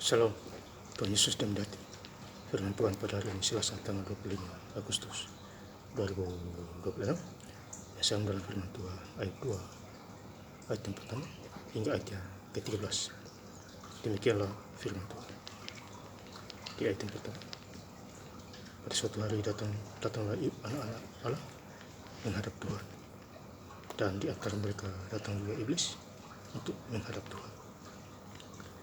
Salam, Tuhan Yesus Damdati. Firman Tuhan pada hari ini Selasa tanggal 25 Agustus 2026. Yang saya dalam firman Tuhan ayat 2, ayat yang pertama hingga ayat yang ke-13. Demikianlah firman Tuhan. Di ayat yang pertama, pada suatu hari datanglah anak-anak Allah menghadap Tuhan, dan di antara mereka datang juga iblis untuk menghadap Tuhan.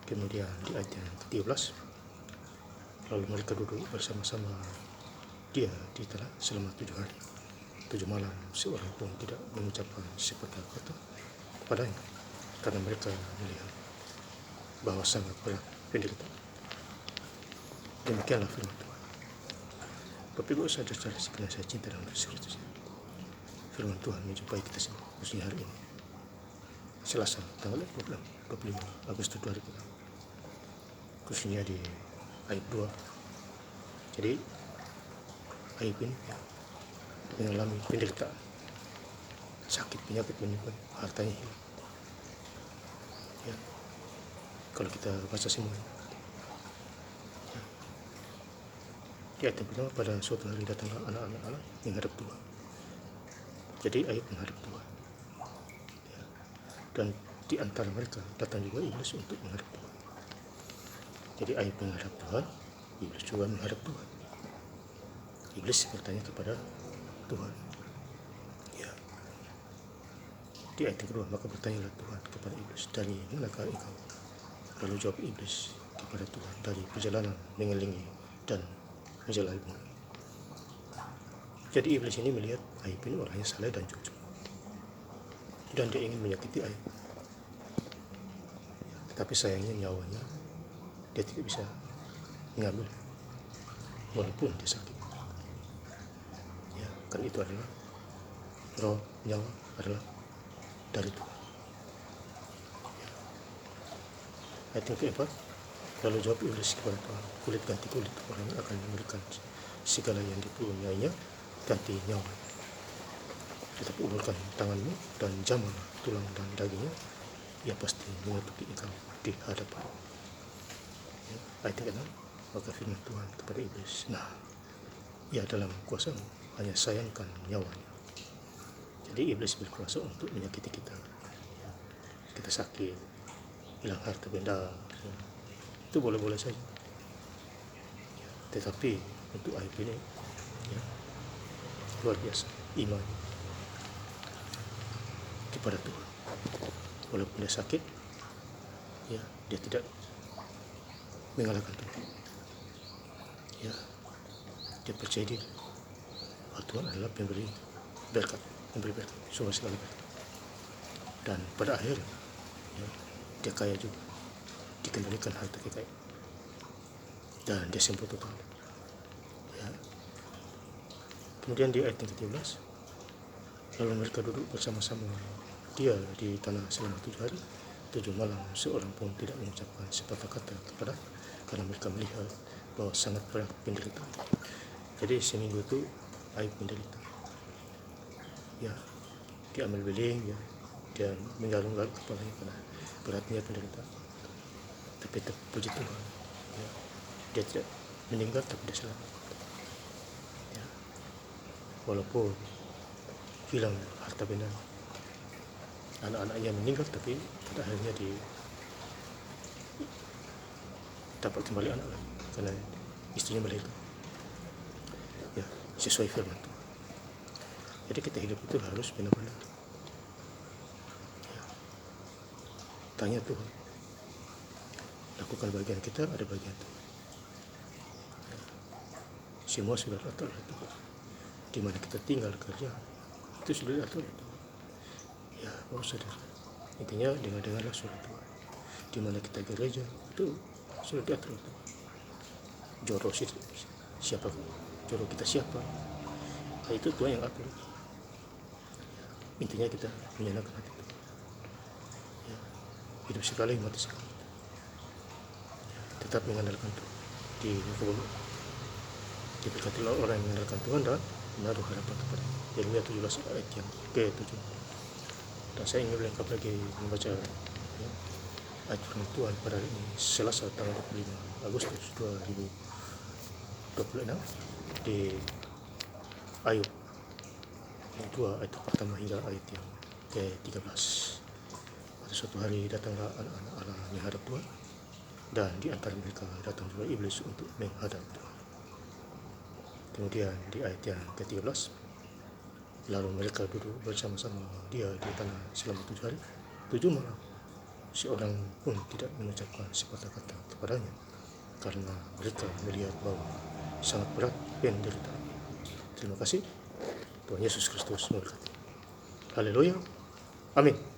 Kemudian di ayat yang ke-13, lalu mereka duduk bersama-sama dia di tanah selama 7 hari 7 malam, seorang pun tidak mengucapkan sepatah kata kepadanya, karena mereka melihat bahwa sangat berat penderitaan. Demikianlah firman Tuhan. Bapak Ibu saudara-saudara sekalian saya cinta dalam Kristus, firman Tuhan menjumpai kita semua khususnya hari ini Selasa tanggal 25 Agustus 2026, khususnya di ayat 2. Jadi ayat ini mengalami penderitaan, sakit, penyakit menyebabkan hartanya hilang. Ya, kalau kita baca semua, ya. Di ayat yang pertama, pada suatu hari datanglah anak-anak Allah menghadap Tuhan. Jadi ayat menghadap Tuhan, ya. Dan di antara mereka datang juga iblis untuk menghadap Tuhan. Jadi ayat menghadap Tuhan, iblis juga menghadap Tuhan. Iblis bertanya kepada Tuhan. Ya. Di ayat yang kedua, maka bertanyalah Tuhan kepada iblis, dari manakah engkau? Lalu jawab iblis kepada Tuhan, dari perjalanan mengelilingi dan menjelajahi bumi. Jadi iblis ini melihat Ayub ini orangnya saleh dan jujur, dan dia ingin menyakiti Ayub. Tetapi sayangnya nyawanya dia tidak bisa mengambil, walaupun dia sakit. Ya, kan itu adalah roh, nyawa adalah dari Tuhan. Ya. Ayat yang keempat, lalu jawab iblis kepada Tuhan, kulit ganti kulit, orang akan memberikan segala yang dipunyainya ganti nyawa. Tetapi ulurkan tanganmu dan jamahlah tulang dan dagingnya, ia pasti mengutuki engkau di hadapan. Ya, ayat yang ke-6, maka firman Tuhan kepada iblis, nah, ia dalam kuasamu, hanya sayangkan nyawanya. Jadi iblis berkuasa untuk menyakiti kita. Ya, kita sakit, hilang harta benda, ya, itu boleh-boleh saja. Ya, tetapi untuk Ayub ini, ya, luar biasa iman kepada Tuhan. Walaupun dia sakit, ya, dia tidak mengalahkan Tuhan. Ya, dia percaya diri bahwa Tuhan adalah pemberi berkat, semua segala berkat. Dan pada akhirnya, ya, dia kaya juga, dikembalikan harta kekayaan, dan dia sembuh total. Ya. Kemudian di ayat yang ke-13, lalu mereka duduk bersama-sama dia di tanah selama 7 hari 7 malam, seorang pun tidak mengucapkan sepatah kata kepada, karena mereka melihat bahwa sangat berat penderitaan. Jadi seminggu itu Ayub menderita. Ya, dia ambil beling, ya, dia menggalung-galung kepalanya karena beratnya penderitaan. Tapi puji Tuhan, ya, dia tidak meninggal, tapi dia selamat. Ya, walaupun hilang harta benda, anak-anaknya meninggal, tapi pada akhirnya dapat kembali anak lagi karena istrinya melahirkan. Ya, sesuai firman Tuhan. Jadi kita hidup itu harus benar-benar, ya, tanya Tuhan, lakukan bagian kita, ada bagian Tuhan. Ya, semua sudah diatur oleh Tuhan. Di mana kita tinggal, kerja, itu sudah diatur oleh Tuhan. Ya, bapak saudara, intinya dengarlah suara Tuhan. Di mana kita gereja, itu sudah diatur oleh Tuhan. Jodoh siapa, jodoh kita siapa, nah, itu Tuhan yang atur. Ya, intinya kita menyenangkan hati Tuhan. Ya, hidup sekali, mati sekali. Ya, tetap mengandalkan Tuhan. Diberkatilah orang yang mengandalkan Tuhan dan menaruh harapan kepada Yeremia 17 ayat yang ke-7. Dan saya ingin lengkap lagi membaca, ya, ayat firman Tuhan pada hari ini Selasa tanggal 25 Agustus 2026 di Ayub 2 ayat pertama hingga ayat yang ke-13. Pada suatu hari datanglah anak-anak Allah menghadap Tuhan, dan di antara mereka datang juga iblis untuk menghadap Tuhan. Kemudian di ayat yang ke-13, lalu mereka duduk bersama-sama dia di tanah selama 7 hari 7 malam. Seorang pun tidak mengucapkan sepatah kata kepadanya, karena mereka melihat bahwa sangat berat penderitaan. Terima kasih. Tuhan Yesus Kristus memberkati. Haleluya. Amin.